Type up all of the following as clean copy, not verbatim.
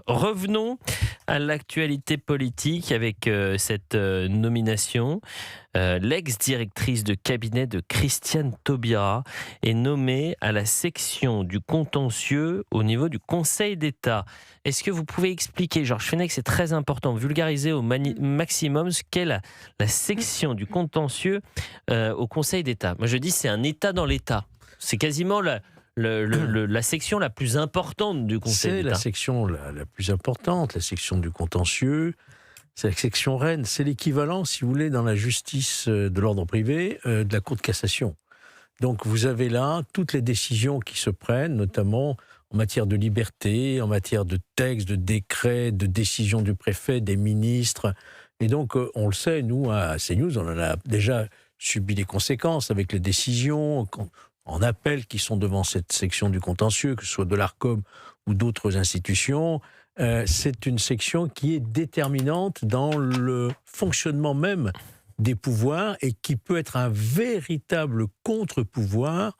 Revenons à l'actualité politique avec cette nomination. L'ex-directrice de cabinet de Christiane Taubira est nommée à la section du contentieux au niveau du Conseil d'État. Est-ce que vous pouvez expliquer, Georges Fenech, c'est très important, vulgariser au maximum ce qu'est la section du contentieux au Conseil d'État? Moi je dis c'est un État dans l'État. C'est quasiment la section la plus importante du Conseil d'État. C'est la section la plus importante, la section du contentieux. C'est la section reine. C'est l'équivalent, si vous voulez, dans la justice de l'ordre privé, de la Cour de cassation. Donc vous avez là toutes les décisions qui se prennent, notamment en matière de liberté, en matière de textes, de décrets, de décisions du préfet, des ministres. Et donc, on le sait, nous, à CNews, on en a déjà subi les conséquences avec les décisions en appel qui sont devant cette section du contentieux, que ce soit de l'Arcom ou d'autres institutions. C'est une section qui est déterminante dans le fonctionnement même des pouvoirs et qui peut être un véritable contre-pouvoir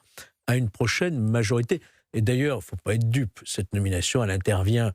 à une prochaine majorité. Et d'ailleurs, il ne faut pas être dupe, cette nomination, elle intervient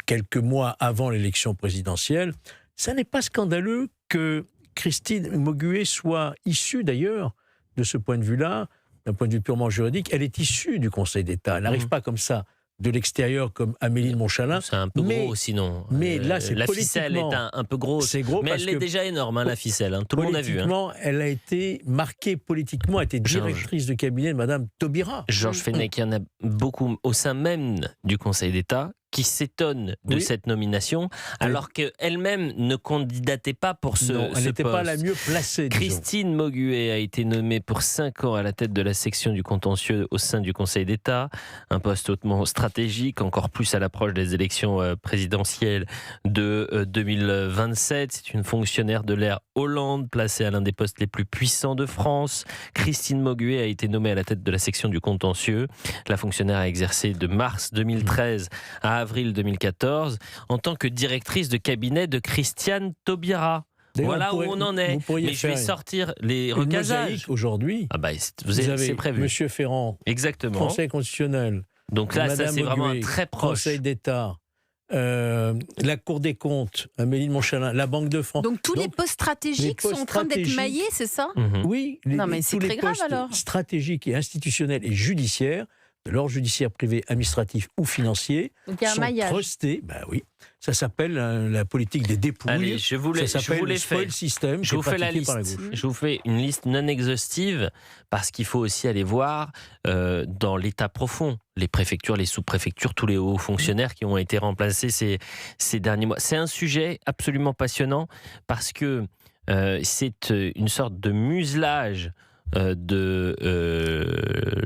quelques mois avant l'élection présidentielle. Ça n'est pas scandaleux que Christine Maugué soit issue d'ailleurs, de ce point de vue-là, d'un point de vue purement juridique, elle est issue du Conseil d'État. Elle n'arrive pas comme ça de l'extérieur comme Amélie de Montchalin. C'est un peu gros sinon. Mais là, c'est la ficelle est un peu grosse. C'est gros, mais elle est déjà énorme, la ficelle. Tout le monde a vu. Politiquement, elle a été marquée politiquement, elle était directrice de cabinet de Madame Taubira. Georges Fenech, il y en a beaucoup au sein même du Conseil d'État qui s'étonnent de cette nomination, alors qu'elle-même ne candidatait pas pour ce poste. Elle n'était pas la mieux placée. Christine Maugué a été nommée pour 5 ans à la tête de la section du contentieux au sein du Conseil d'État, un poste hautement stratégique, encore plus à l'approche des élections présidentielles de 2027. C'est une fonctionnaire de l'ère Hollande, placée à l'un des postes les plus puissants de France. Christine Maugué a été nommée à la tête de la section du contentieux. La fonctionnaire a exercé de mars 2013 à avril 2014 en tant que directrice de cabinet de Christiane Taubira. Voilà où on en est. Mais je vais sortir les recasages. Aujourd'hui, vous avez prévu. Monsieur Ferrand, exactement. Conseil constitutionnel. Donc là, Madame ça c'est vraiment un très proche. Conseil d'État. La Cour des comptes, Amélie de Montchalin, la Banque de France. Donc tous les postes stratégiques sont en train d'être maillés, c'est ça? Oui. Non mais c'est très grave alors. Stratégiques et institutionnels et judiciaires, de l'ordre judiciaire privé, administratif ou financier, sont trustés. Oui, ça s'appelle la politique des dépouilles. Allez, je vous l'ai fait. Système. Je vous fais la liste. Je vous fais une liste non exhaustive parce qu'il faut aussi aller voir dans l'état profond les préfectures, les sous-préfectures, tous les hauts fonctionnaires qui ont été remplacés ces derniers mois. C'est un sujet absolument passionnant parce que c'est une sorte de muselage de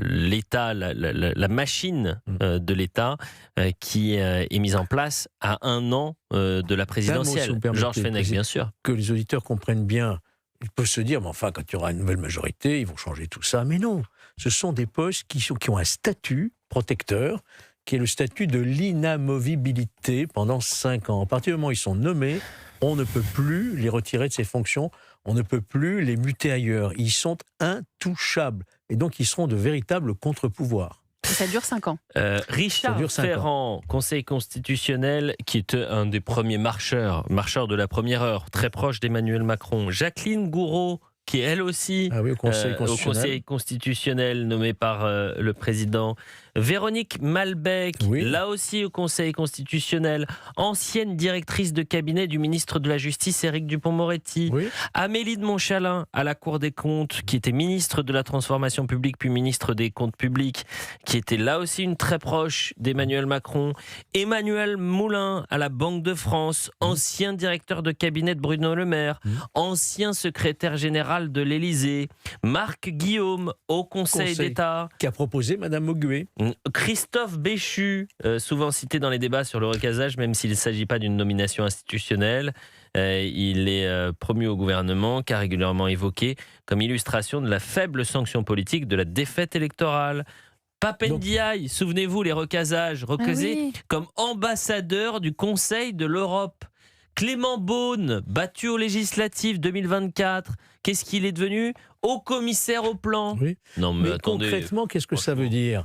l'État, la machine de l'État qui est mise en place à 1 an de la présidentielle. Georges Fenech, bien sûr. Que les auditeurs comprennent bien, ils peuvent se dire, mais enfin, quand il y aura une nouvelle majorité, ils vont changer tout ça. Mais non, ce sont des postes qui ont un statut protecteur, qui est le statut de l'inamovibilité pendant 5 ans. À partir du moment où ils sont nommés, on ne peut plus les retirer de ces fonctions, on ne peut plus les muter ailleurs. Ils sont intouchables. Et donc, ils seront de véritables contre-pouvoirs. Et ça dure 5 ans. Richard Ferrand, Conseil constitutionnel, qui est un des premiers marcheurs de la première heure, très proche d'Emmanuel Macron. Jacqueline Gouraud, qui est elle aussi au Conseil constitutionnel, nommée par le président. Véronique Malbec, là aussi au Conseil constitutionnel, ancienne directrice de cabinet du ministre de la Justice Éric Dupond-Moretti. Amélie de Montchalin à la Cour des comptes, qui était ministre de la Transformation publique puis ministre des Comptes publics, qui était là aussi une très proche d'Emmanuel Macron. Emmanuel Moulin à la Banque de France, ancien directeur de cabinet de Bruno Le Maire, ancien secrétaire général de l'Élysée. Marc Guillaume au Conseil d'État, qui a proposé Madame Maugué. Christophe Béchu, souvent cité dans les débats sur le recasage, même s'il ne s'agit pas d'une nomination institutionnelle. Il est promu au gouvernement, car régulièrement évoqué comme illustration de la faible sanction politique de la défaite électorale. Pape Ndiaye, souvenez-vous, les recasages, recasés comme ambassadeur du Conseil de l'Europe. Clément Beaune, battu aux législatives 2024, qu'est-ce qu'il est devenu? Haut commissaire au plan. Non, mais attendez, concrètement, qu'est-ce que ça veut dire?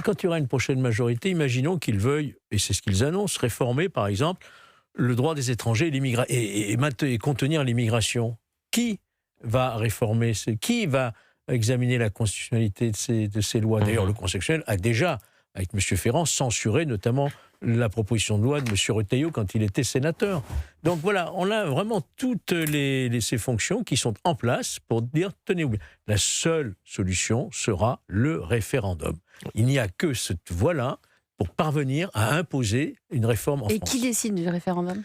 quand il y aura une prochaine majorité, imaginons qu'ils veuillent, et c'est ce qu'ils annoncent, réformer, par exemple, le droit des étrangers et contenir l'immigration. Qui va réformer qui va examiner la constitutionnalité de ces lois? D'ailleurs, le Conseil constitutionnel a déjà, avec M. Ferrand, censuré notamment la proposition de loi de M. Retailleau quand il était sénateur. Donc voilà, on a vraiment toutes ces fonctions qui sont en place pour dire, tenez-vous bien, la seule solution sera le référendum. Il n'y a que cette voie-là pour parvenir à imposer une réforme en France. Et qui décide du référendum?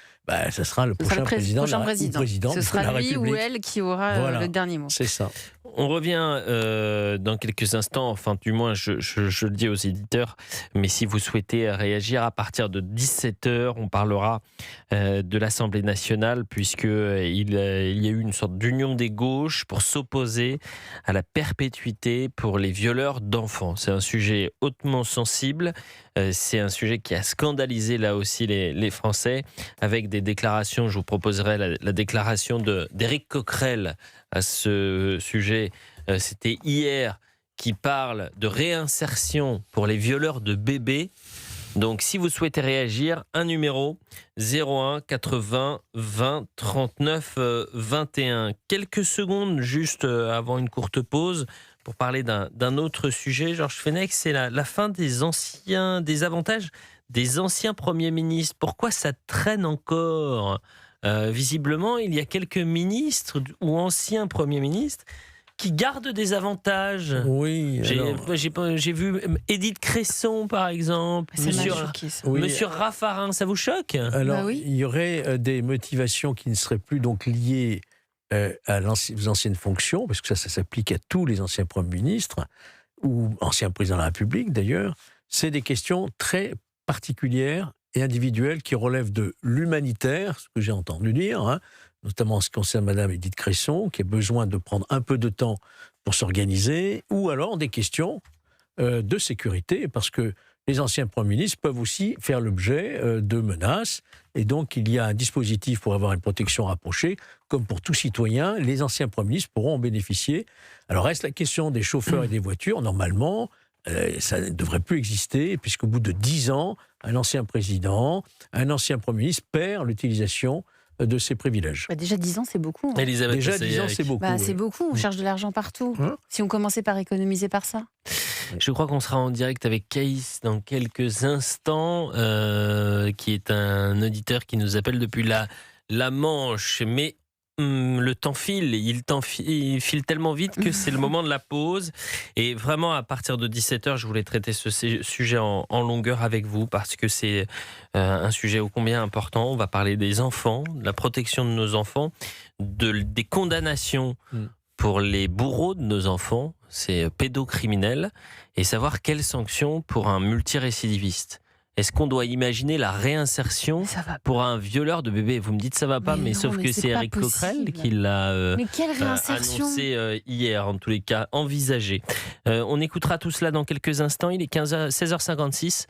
Ça sera le prochain président. Ce sera lui ou elle qui aura le dernier mot. C'est ça. On revient dans quelques instants, enfin du moins je le dis aux éditeurs, mais si vous souhaitez réagir à partir de 17h, on parlera de l'Assemblée nationale puisqu'il y a eu une sorte d'union des gauches pour s'opposer à la perpétuité pour les violeurs d'enfants. C'est un sujet hautement sensible, c'est un sujet qui a scandalisé là aussi les Français avec des déclarations, je vous proposerai la déclaration d'Éric Coquerel à ce sujet, c'était hier, qui parle de réinsertion pour les violeurs de bébés. Donc si vous souhaitez réagir, un numéro 01 80 20 39 21. Quelques secondes juste avant une courte pause pour parler d'un autre sujet. Georges Fenech, c'est la fin des avantages des anciens premiers ministres. Pourquoi ça traîne encore ? Visiblement, il y a quelques ministres ou anciens premiers ministres qui gardent des avantages. Oui. J'ai vu Édith Cresson, par exemple. Monsieur Raffarin, ça vous choque? Alors, il y aurait des motivations qui ne seraient plus donc liées aux anciennes fonctions, parce que ça s'applique à tous les anciens premiers ministres, ou anciens présidents de la République d'ailleurs. C'est des questions très particulières et individuelles qui relèvent de l'humanitaire, ce que j'ai entendu dire, notamment en ce qui concerne Madame Édith Cresson, qui a besoin de prendre un peu de temps pour s'organiser, ou alors des questions de sécurité, parce que les anciens premiers ministres peuvent aussi faire l'objet de menaces, et donc il y a un dispositif pour avoir une protection rapprochée, comme pour tout citoyen, les anciens premiers ministres pourront en bénéficier. Alors reste la question des chauffeurs et des voitures, normalement, ça ne devrait plus exister, puisqu'au bout de 10 ans, un ancien président, un ancien Premier ministre perd l'utilisation de ses privilèges. Déjà 10 ans, c'est beaucoup. Elisabeth, déjà 10 ans, c'est beaucoup. C'est beaucoup, on cherche de l'argent partout. Si on commençait par économiser par ça. Je crois qu'on sera en direct avec Caïs dans quelques instants, qui est un auditeur qui nous appelle depuis la Manche. Mais le temps file, il file tellement vite que c'est le moment de la pause. Et vraiment, à partir de 17h, je voulais traiter ce sujet en longueur avec vous, parce que c'est un sujet ô combien important. On va parler des enfants, de la protection de nos enfants, des condamnations pour les bourreaux de nos enfants, c'est pédocriminel, et savoir quelles sanctions pour un multirécidiviste. Est-ce qu'on doit imaginer la réinsertion pour un violeur de bébé? Vous me dites ça va pas, mais sauf que c'est Éric Coquerel qui l'a annoncé hier, en tous les cas, envisagé. On écoutera tout cela dans quelques instants. Il est 16h56.